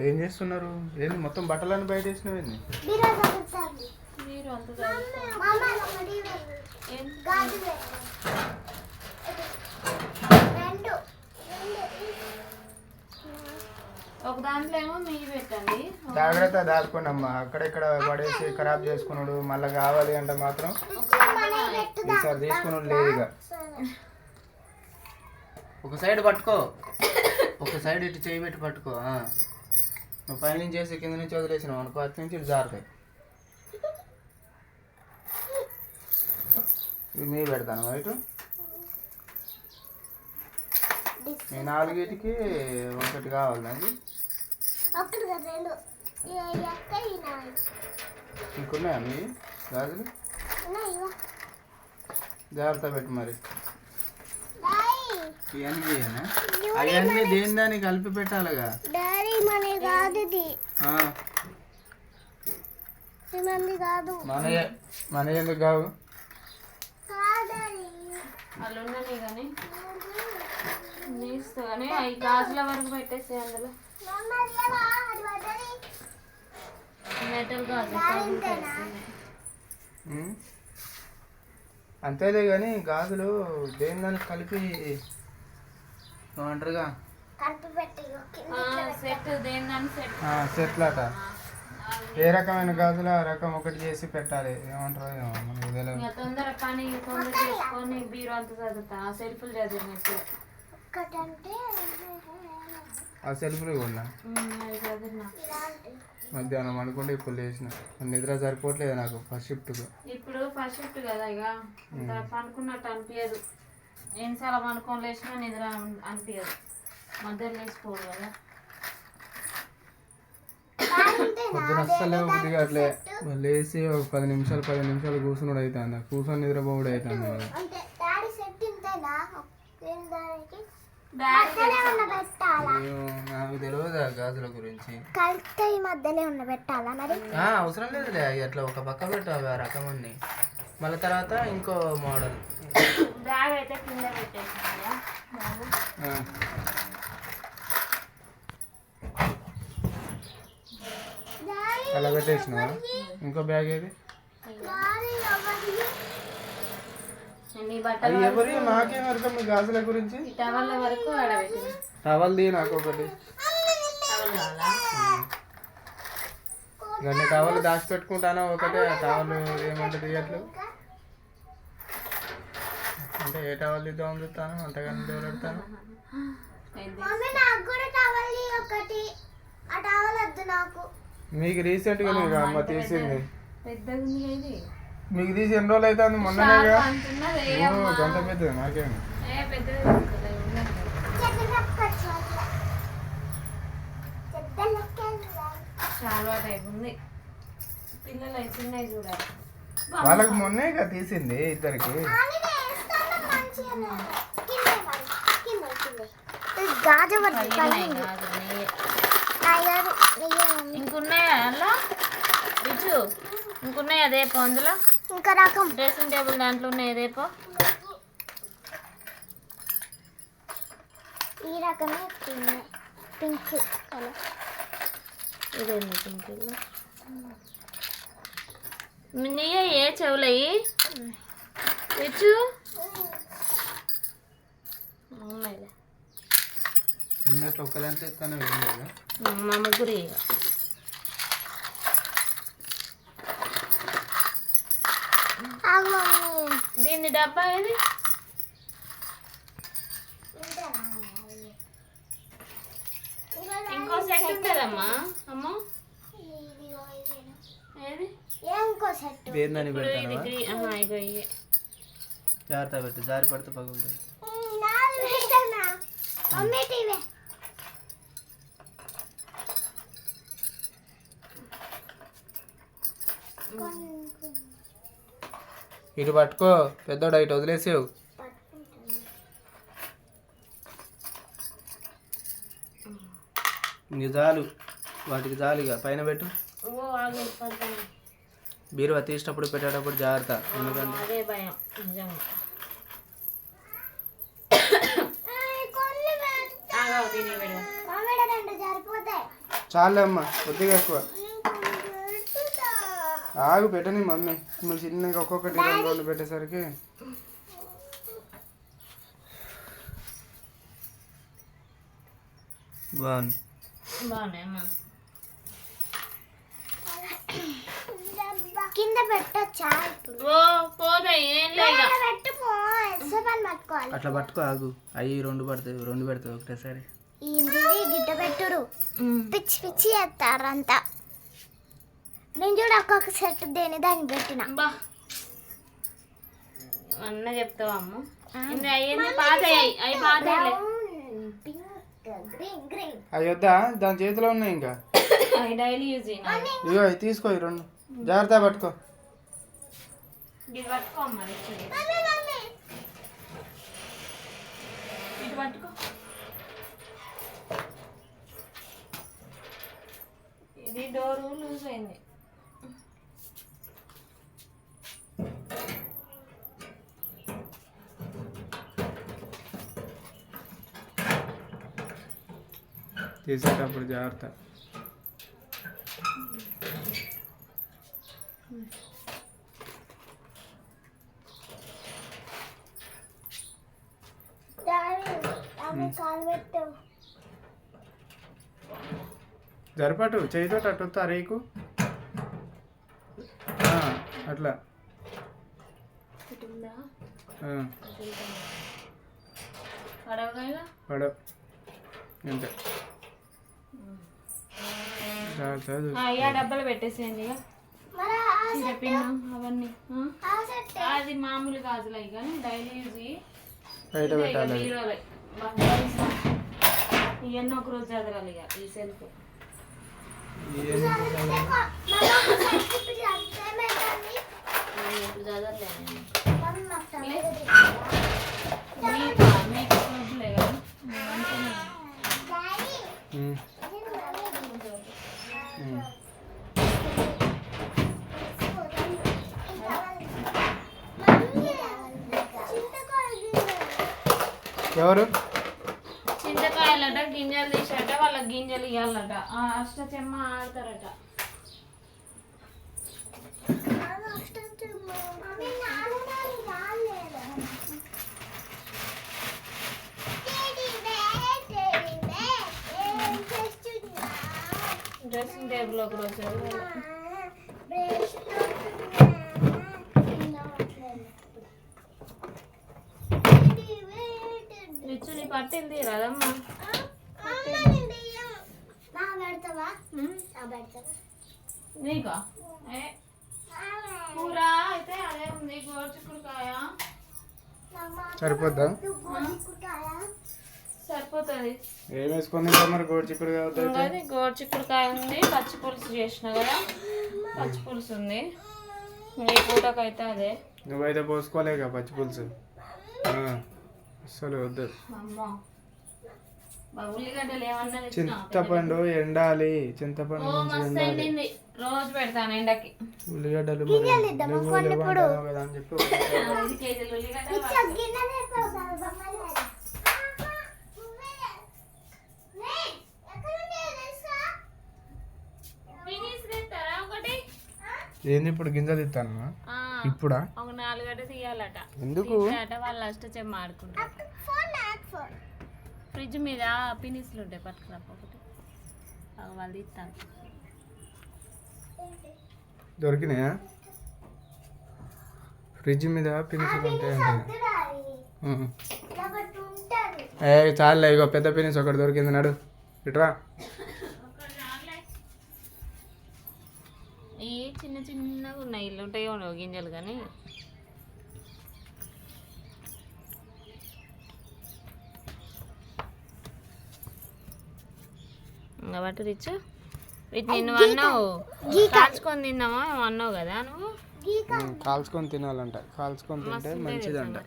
ఏం చేస్తున్నారు? ఏంది మొత్తం బట్టలను బయట వేసినవి? ఒక దాంట్లో ఏమో నెయ్యి పెట్టండి. జాగ్రత్త దాచుకోండి అమ్మా. అక్కడెక్కడ పడేసి ఖరాబ్ చేసుకున్నాడు. మళ్ళీ కావాలి అంటే మాత్రం ఈసారి తీసుకున్నాడు లేదు. ఇక ఒక సైడ్ పట్టుకో, ఒక సైడ్ ఇటు చేయి పెట్టి పట్టుకో. నువ్వు పైనుంచి చేసి కింద నుంచి వదిలేసినావు అనుకో, అటు నుంచి ఇటు జారుతాయి. ఇవి మీ పెడతాను వైట్. మీ నాలుగిటికి ఒకటి కావాలి నాకు. ఇంకున్నాయా మీ గాజులు? జాగ్రత్త పెట్టు మరి. ఇవన్నీ అవన్నీ దేని దాన్ని కలిపి పెట్టాలిగా. మన ఎందుకు కావు? అల్లుండని కానీ నీస్తా కానీ అవి గాజుల వరకు పెట్టేసి అందులో మెటల్ గాజులు అంతేలే కానీ గాజులు దేని దానికి కలిపి అంటారుగా సెట్ దేని దాన్ని సెట్ లాట. ఏ రకమైన గాజులు ఆ రకం ఒకటి చేసి పెట్టాలి. ఏమంటారు ఏమో మనకు తెలియదు. తొందర పని తొందర చేసుకొని బీరు అంత చదువుతా. ఆ సెల్ఫ్లు చదివినట్టు ఆ సెల్ఫ్లు కూడా మధ్యాహ్నం అనుకుంటే ఇప్పుడు లేచిన. నిద్ర సరిపోవట్లేదు నాకు ఫస్ట్ షిఫ్ట్కు. ఇప్పుడు ఫస్ట్ షిఫ్ట్ కదా, ఇక పనుకున్నట్టు అనిపించదు. ఎన్నిసార్లు పనుకొని లేచినా నిద్ర అనిపించదు. మధ్యలో లేచిపోదు కదా. పొద్దున అస్సలే కొద్దిగా అట్లే లేచి ఒక 10 నిమిషాలు కూర్చున్నాడు అవుతుంది. కూర్చొని నిద్రపోవుడు అవుతుంది. నాకు తెలియదు గాజుల గురించి. అవసరం లేదులే, అట్లా ఒక పక్క పెట్టాలి ఆ రకం అన్ని. మళ్ళీ తర్వాత ఇంకో మోడల్ బ్యాగ్ అయితే కింద పెట్టేసి అలా పెట్టేసిన. ఇంకో బ్యాగ్ ఏది? ఎవరి నాకేం అర్థం మీ గాజుల గురించి. టవల్ ది నాకు ఒకటి. ఇవన్నీ టవల్ దాచిపెట్టుకుంటాను. ఒకటే టవల్ ఏమంటుంది అట్లు అంటే ఏ టవల్ తీద్దామని చూస్తాను. అంతగానే దూరెడతాను. మీకు రీసెంట్గా నీకు అమ్మ తీసింది. మీకు తీసి ఎన్ని రోజులు అవుతుంది? మొన్ననేగా. గంట పెద్దది నాకేమి. వాళ్ళకి మొన్నేగా తీసింది ఇద్దరికి. ఇంకున్నాయా అలా రిచు? ఇంకున్నాయి అదేపో అందులో. ఇంకా రకం డ్రెస్సింగ్ టేబుల్ దాంట్లో ఉన్నాయి అదేపో. ఈ రకమే పింక్ కలర్. ఇదేంటి పింక్? నీయే ఏ చెవులయ్యి రిచు? ఉన్నాయిలే అన్నట్లు ఒక్కదాంట్లో ఎత్తాను. మా ముగ్గురు. దీన్ని డబ్బా ఏది? ఇంకో సెట్ ఉంటుందమ్మా. అమ్మో ఏది? ఇంకో సెట్. ఇగో ఇవే జాగ్రత్త పెట్టు, జారి పడితే పగులుతాయి. ఇటు పట్టుకో పెద్దోడు, ఇటు వదిలేసావు. ఇంక చాలు, వాటికి చాలు. ఇక పైన పెట్టు. బీరువా తీసేటప్పుడు పెట్టేటప్పుడు జాగ్రత్త. ఎందుకంటే అదే భయం నిజంగా. తిని మామిడ రెండు సరిపోతాయి. చాలే అమ్మ, కొద్దిగా ఎక్కువ. ఆగు పెట్టని మమ్మీ, నువ్వు చిన్నగా ఒక్కొక్కటి 2 పెట్టేసరికి. బాగున్నాయమ్మా. కింద పెట్టచ్చా ఇప్పుడు? ఓ పోతాయి, ఏం లేదు. పెట్టుకో, ఎస్సపని పట్టుకోవాలి. అట్లా పట్టుకో, ఆగు. అవి 2 పడతాయి, 2 పెడతాయి ఒకటేసారి. ఇది గిట్ట పెట్టుడు, పిచ్చి పిచ్చి చేస్తారు అంతా. నేను చూడ ఒక్కొక్క సెట్ దేని దాన్ని పెట్టిన. బా అన్న చెప్తావా అమ్మ? అయ్యింది పాతయ్యాయి, అవి పాతయ్యాయి. గ్రీన్ గ్రీన్ అవి వద్దా, దాని చేతిలో ఉన్నాయి ఇంకా. అవి డైలీ యూజ్ అయినా. ఇగో అవి తీసుకో, 2 జాగ్రత్త పట్టుకో. ఇది పట్టుకో అమ్మ, ఇటు పట్టుకో. ఇది డోరు లూజ్ అయింది. తీసేటప్పుడు జాగ్రత్త. కాలు పెట్టు. జరపటు, చేయితో అట్టుతా రేకు. అట్లా పడవ అంతే. అయ్యా డబ్బాలు పెట్టేసేయండి ఇక. పిన్ను అవన్నీ అది మామూలు గాజులు అవి కానీ డైలీ యూజ్ బయట పెట్టాలి. ఇవన్నీ ఒక రోజు చదరాలి ఇక ఈ సెల్ఫ్. ఇప్పుడు చదవలే మీకు రోజులే కదా. ఎవరు? చింతకాయలట గింజలు తీసట, వాళ్ళకి గింజలు ఇవ్వాలట. అష్టచెమ్మ ఆడతారట. డ్రెస్సింగ్ టేబుల్ ఒక రోజు రిచ్చు నీ పట్టింది రదమ్మా. నీకా కూర అయితే అదే ఉంది. గోరుచిక్కుడుకాయ సరిపోద్దా? సరిపోతుంది. ఏం వేసుకొని మరి గోరుచిక్కుడుకాయ? అది గోరుచిక్కుడుకాయ ఉంది, పచ్చి పులుసు చేసిన కదా, పచ్చి పులుసు ఉంది. ఈ పూటకైతే అదే. నువ్వైతే పోసుకోలేక పచ్చి పులుసు అసలు వద్దు. అమ్మో ఉల్లిగడ్డలు ఏమన్నా చింతపండు ఎండాలి, చింతపండు మస్తు ఎండింది. రోజు పెడతాను ఎండకి. ఉల్లిగడ్డలు కదా అని చెప్పి 5 కేజీలు ఉల్లిగడ్డలు. ఏంది ఇప్పుడు గింజలు ఇస్తాను ఇప్పుడా? ఒక 4 గడ్డ తీయాలట. ఎందుకు? వాళ్ళు అష్టచెమ్మ ఆడుకుంటారు. ఫ్రిడ్జ్ మీద పినిస్లు ఉంటాయి, పట్టుకురా ఒకటి. వాళ్ళు తీస్తాను. దొరికినాయా? ఫ్రిడ్జ్ మీద పినిసులు ఉంటాయంటే చాలే. ఇగో పెద్ద పినిస్ ఒకటి దొరికింది, నడు ఇట్రా. ఈ చిన్న చిన్నగా ఉన్నాయి, ఇల్లు ఉంటాయో గింజలు కానీ. కాబట్టి రిచ్ వీటిని నువ్వు అన్నావు కాల్చుకొని తిన్నావా అన్నావు కదా నువ్వు. కాల్చుకొని తినాలంట, కాల్చుకొని తింటే మంచిదంట.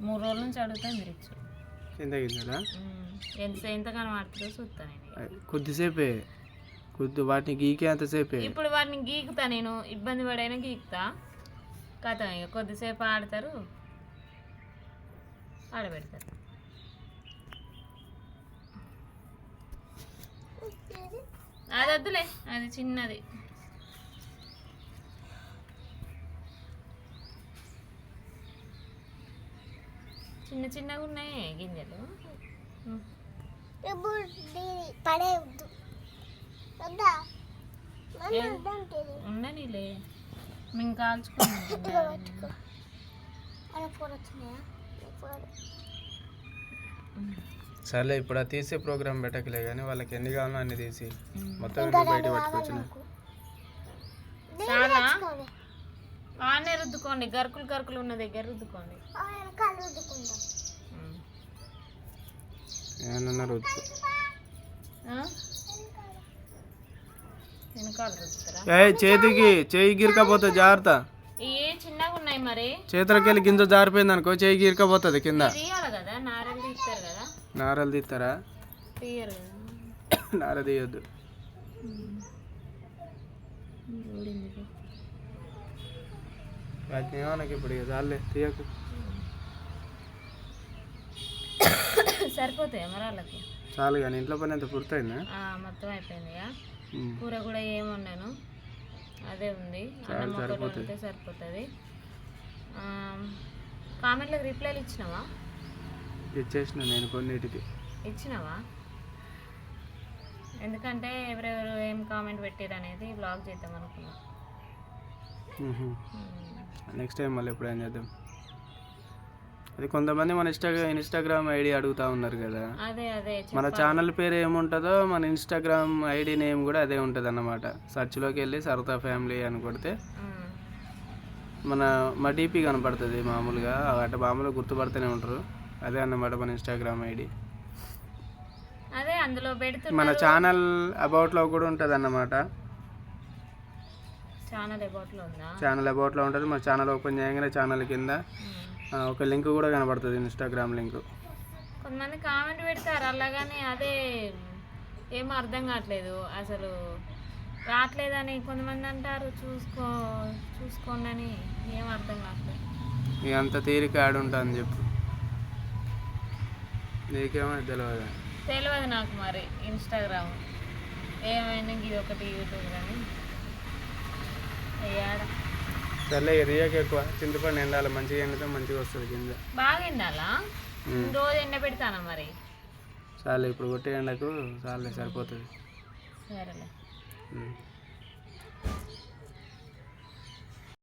3 రోజుల నుంచి అడుగుతాను రిచ్. కింద గింజలా ఎంతగానో వాడుతుందో చూస్తాను. కొద్దిసేపే, వాటిని గీకే అంతసేపే. ఇప్పుడు వాటిని గీకుతా, నేను ఇబ్బంది పడైనా గీకుతా. కథ ఇక కొద్దిసేపు ఆడతారు. ఆడబెడతారు. అది వద్దులే, అది చిన్నది. చిన్న చిన్నగా ఉన్నాయి గింజలు. పడేయద్దు ఉండనిలే, మేము కాల్చుకున్నాం. సర్లే ఇప్పుడు ఆ తీసే ప్రోగ్రామ్ పెట్టకలే కానీ వాళ్ళకి ఎన్ని కావాలో అన్ని తీసి మొత్తం ఎందుకు బయట పట్టుకొచ్చిన. చాలా ఆనే రుద్దుకోండి, గరుకులు గరుకులు ఉన్న దగ్గర రుద్దుకోండి. ఏమన్నా రుద్దు వెనకాల రుద్దుతారా? చేతికి చేయి గిరకపోతే జాగ్రత్త. ఏ చిన్నగా ఉన్నాయి మరి, చేతులకి వెళ్ళి గింజ జారిపోయింది అనుకో చేయి గిరకపోతుంది కింద. తీయాలి కదా, నారలు తీస్తారు కదా. నారలు తీస్తారా? తీయరు కదా. నార తీయొద్దు. వాటిని ఏమనకి ఇప్పుడు ఇక చాలే తీయకు. సరిపోతాయి మరి వాళ్ళకి. చాలు కానీ ఇంట్లో పని అంత పూర్తయిందా? మొత్తం అయిపోయింది. కూర కూడా ఏముండాను అదే ఉంది. అన్నం ఒకటి ఉంటే సరిపోతుంది. కామెంట్లకు రిప్లైలు ఇచ్చినావా? ఇచ్చేసిన నేను కొన్నిటికి. ఇచ్చినావా? ఎందుకంటే ఎవరెవరు ఏం కామెంట్ పెట్టారు అనేది బ్లాగ్ చేద్దాం అనుకున్నా. నెక్స్ట్ టైం మళ్ళీ ఎప్పుడైనా చేద్దాం. అది కొంతమంది మన ఇన్స్టాగ్రామ్ ఐడి అడుగుతూ ఉన్నారు కదా. అదే అదే మన ఛానల్ పేరు ఏముంటుందో మన ఇన్స్టాగ్రామ్ ఐడి నేమ్ కూడా అదే ఉంటుంది అన్నమాట. సర్చ్లోకి వెళ్ళి సరదా ఫ్యామిలీ అని కొడితే మా డీపీ కనపడుతుంది. మామూలుగా అటు మామూలుగా గుర్తుపడుతూనే ఉంటారు. అదే అన్నమాట మన ఇన్స్టాగ్రామ్ ఐడి. అదే అందులో పెడుతున్నారు. మన ఛానల్ అబౌట్లో కూడా ఉంటుంది అన్నమాట. ఛానల్ అబౌట్లో ఉంటుంది. మన ఛానల్ ఓపెన్ చేయగానే ఛానల్ కింద ఒక లింక్ కూడా కనబడుతుంది, ఇన్స్టాగ్రామ్ లింక్. కొంతమంది కామెంట్ పెడతారు అలాగని, అదే ఏమో అర్థం కావట్లేదు అసలు. రావట్లేదని కొంతమంది అంటారు, చూసుకోండి అని. ఏం అర్థం కావట్లేదు. ఇక అంత తీరిక ఆడుంటుందని చెప్పు. నీకేమో తెలియదు నాకు మరి ఇన్స్టాగ్రామ్ ఏమైనా. ఇది ఒకటి యూట్యూబ్ కానీ అయ్యాడ. సర్లే రియాకి ఎక్కువ చింతపండు ఎండాలి, మంచిగా ఎండితే మంచిగా వస్తుంది కింద. బాగా ఎండాలా? రోజు ఎండ పెడతానా మరి? చాలే ఇప్పుడు కొట్టే ఎండకు చాలే సరిపోతుంది. సరేలే.